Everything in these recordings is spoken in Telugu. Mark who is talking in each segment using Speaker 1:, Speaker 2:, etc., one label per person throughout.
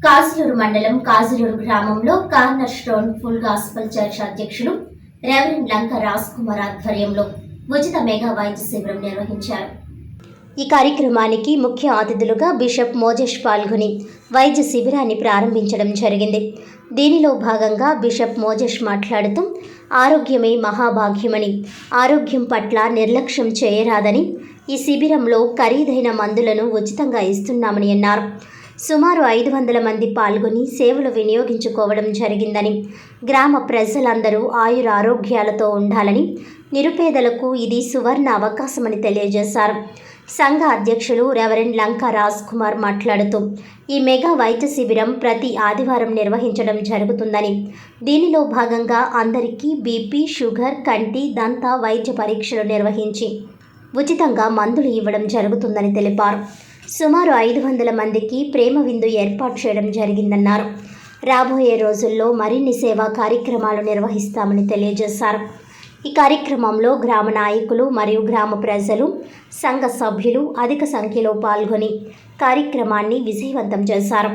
Speaker 1: కాజులూరు మండలం కాజులూరు గ్రామంలో corner stone full gospel church అధ్యక్షులు రెవరెండ్ లంక రాజ్ కుమార్ ఆధ్వర్యంలో ఉచిత మెగా వైద్య శిబిరం నిర్వహించారు. ఈ కార్యక్రమానికి ముఖ్య అతిథులుగా బిషప్ మోజేష్ పాల్గొని వైద్య శిబిరాన్ని ప్రారంభించడం జరిగింది. దీనిలో భాగంగా బిషప్ మోజేష్ మాట్లాడుతూ ఆరోగ్యమే మహాభాగ్యమని, ఆరోగ్యం పట్ల నిర్లక్ష్యం చేయరాదని, ఈ శిబిరంలో ఖరీదైన మందులను ఉచితంగా ఇస్తున్నామని అన్నారు. సుమారు 500 మంది పాల్గొని సేవలు వినియోగించుకోవడం జరిగిందని, గ్రామ ప్రజలందరూ ఆయురారోగ్యాలతో ఉండాలని, నిరుపేదలకు ఇది సువర్ణ అవకాశమని తెలియజేశారు. సంఘ అధ్యక్షులు రెవరెండ్ లంక రాజ్ కుమార్ మాట్లాడుతూ ఈ మెగా వైద్య శిబిరం ప్రతి ఆదివారం నిర్వహించడం జరుగుతుందని, దీనిలో భాగంగా అందరికీ బీపీ, షుగర్, కంటి, దంత వైద్య పరీక్షలు నిర్వహించి ఉచితంగా మందులు ఇవ్వడం జరుగుతుందని తెలిపారు. సుమారు 500 మందికి ప్రేమ విందు ఏర్పాటు చేయడం జరిగిందన్నారు. రాబోయే రోజుల్లో మరిన్ని సేవా కార్యక్రమాలు నిర్వహిస్తామని తెలియజేశారు. ఈ కార్యక్రమంలో గ్రామ నాయకులు మరియు గ్రామ ప్రజలు, సంఘ సభ్యులు అధిక సంఖ్యలో పాల్గొని కార్యక్రమాన్ని విజయవంతం చేశారు.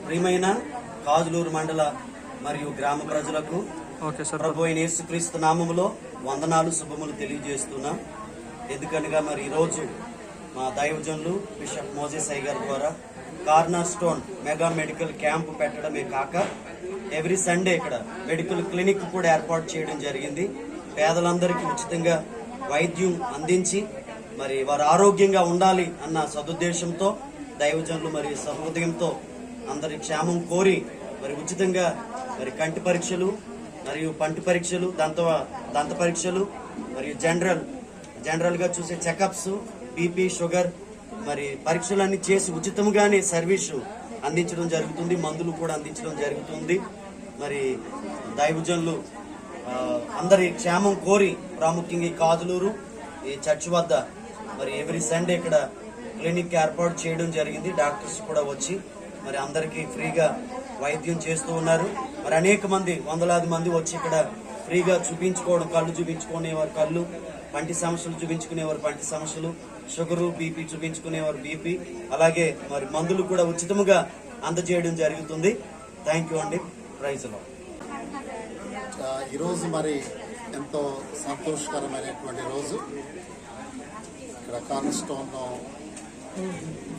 Speaker 2: ప్రియమైన కాజులూరు మండల మరియు గ్రామ ప్రజలకు ప్రభు అయిన యేసుక్రీస్తు నామములో వందనాలు, శుభములు తెలియజేస్తున్నాం. ఎందుకనగా మరి ఈరోజు మా దైవజనులు బిషప్ మోజేష్ గారి ద్వారా corner stone mega medical camp పెట్టడమే కాక ఎవ్రీ సండే ఇక్కడ మెడికల్ క్లినిక్ కూడా ఏర్పాటు చేయడం జరిగింది. పేదలందరికీ ఉచితంగా వైద్యం అందించి మరి వారు ఆరోగ్యంగా ఉండాలి అన్న సదుద్దేశంతో దైవజనులు మరి సహృదయంతో అందరి క్షేమం కోరి మరి ఉచితంగా మరి కంటి పరీక్షలు మరియు పంటి పరీక్షలు, దంత పరీక్షలు మరియు జనరల్గా చూసే చెకప్స్, బీపీ, షుగర్ మరి పరీక్షలన్నీ చేసి ఉచితంగానే సర్వీసు అందించడం జరుగుతుంది. మందులు కూడా అందించడం జరుగుతుంది. మరి దైవజనులు అందరి క్షేమం కోరి ప్రాముఖ్యంగా ఈ కాజులూరు ఈ చర్చ్ వద్ద మరి ఎవ్రీ సండే ఇక్కడ క్లినిక్ ఏర్పాటు చేయడం జరిగింది. డాక్టర్స్ కూడా వచ్చి మరి అందరికీ ఫ్రీగా వైద్యం చేస్తూ ఉన్నారు. మరి అనేక మంది, వందలాది మంది వచ్చి ఇక్కడ ఫ్రీగా చూపించుకోవడం, కళ్ళు చూపించుకునేవారు కళ్ళు, పంటి సమస్యలు చూపించుకునేవారు పంటి సమస్యలు, షుగరు, బీపీ చూపించుకునేవారు బీపీ, అలాగే మరి మందులు కూడా ఉచితంగా అందజేయడం జరుగుతుంది. థ్యాంక్ యూ అండి. Praise lord.
Speaker 3: ఈరోజు మరి ఎంతో సంతోషకరమైనటువంటి రోజు. ఇక్కడ corner stone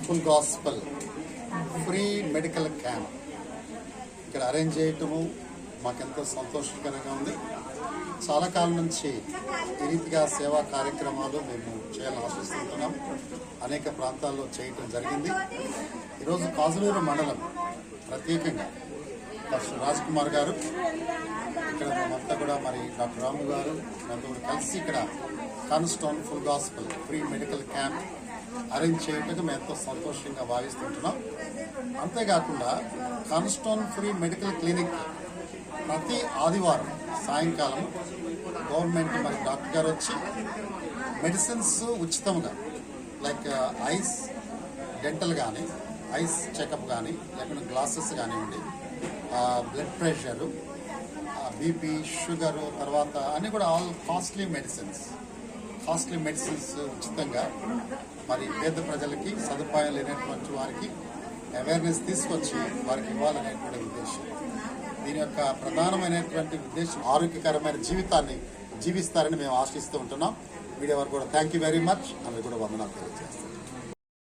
Speaker 3: full gospel free medical camp ఇక్కడ అరేంజ్ చేయటము మాకెంతో సంతోషకరంగా ఉంది. చాలా కాలం నుంచి ఈ రీతిగా సేవా కార్యక్రమాలు మేము చేయాలని ఆశిస్తుంటున్నాం. అనేక ప్రాంతాల్లో చేయటం జరిగింది. ఈరోజు కాజులూరు మండలం ప్రత్యేకంగా డాక్టర్ రాజ్ కుమార్ గారు, ఇక్కడ మేమంతా కూడా మరి డాక్టర్ రాము గారు మేమంతా కూడా కలిసి ఇక్కడ corner stone full gospel free medical camp arrange చేయటం మేము ఎంతో సంతోషంగా భావిస్తుంటున్నాం. అంతేకాకుండా corner stone free medical clinic ప్రతి ఆదివారం సాయంకాలం గవర్నమెంట్ మరి డాక్టర్ గారు వచ్చి మెడిసిన్స్ ఉచితంగా, లైక్ ఐస్ డెంటల్ కానీ, ఐస్ చెకప్ కానీ, లేకపోతే గ్లాసెస్ కానివ్వండి, బ్లడ్ ప్రెషరు, బీపీ, షుగరు, తర్వాత అన్నీ కూడా ఆల్ కాస్ట్లీ మెడిసిన్స్ ఉచితంగా మరి పేద ప్రజలకి, సదుపాయం లేనటువంటి వారికి అవేర్నెస్ తీసుకొచ్చి వారికి ఇవ్వాలనేటువంటి ఉద్దేశం. దీని యొక్క ప్రధానమైనటువంటి ఉద్దేశం ఆరోగ్యకరమైన జీవితాన్ని జీవిస్తారని మేము ఆశిస్తూ ఉంటున్నాం. మీడియా వారు కూడా థ్యాంక్ యూ వెరీ మచ్. అందరూ కూడా వందనాలు తెలియజేస్తాం.